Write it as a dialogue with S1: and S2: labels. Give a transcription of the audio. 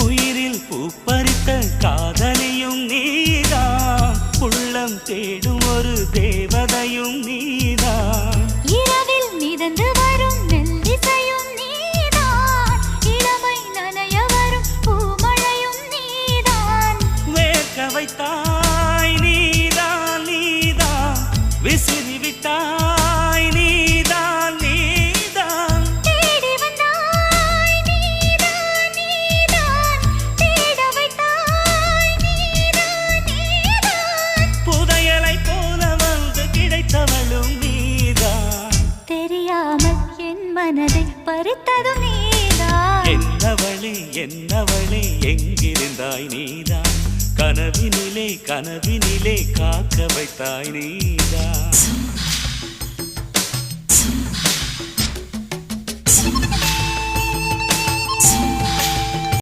S1: உயிரில் பூப்பறித்த காதலியும் நீதான், உள்ளம் தேடும் ஒரு தேவதையும் நீதான்.
S2: இரவில் மிதந்து வரும் மெல்லிசையும் நீதான், இளமை நனைய வரும் பூமழையும் நீதான்.
S1: வேர்க்க வைத்தாய் நீதான் நீதான், விசிறி விட்டாய் நீதான் நீதான்.
S2: தேடி வந்தாய் நீதான் நீதான், தேட வைத்தாய் நீதான் நீதான்.
S1: புதையலை போல வந்து கிடைத்தவளும் நீதான்.
S2: தெரியாமல் என் மனதை பறித்ததும் நீதான்.
S1: என்னவளே என்னவளே எங்கிருந்தாய் நீதான், கனவினிலே கனவினிலே காக்க வைத்தாய் நீதான்.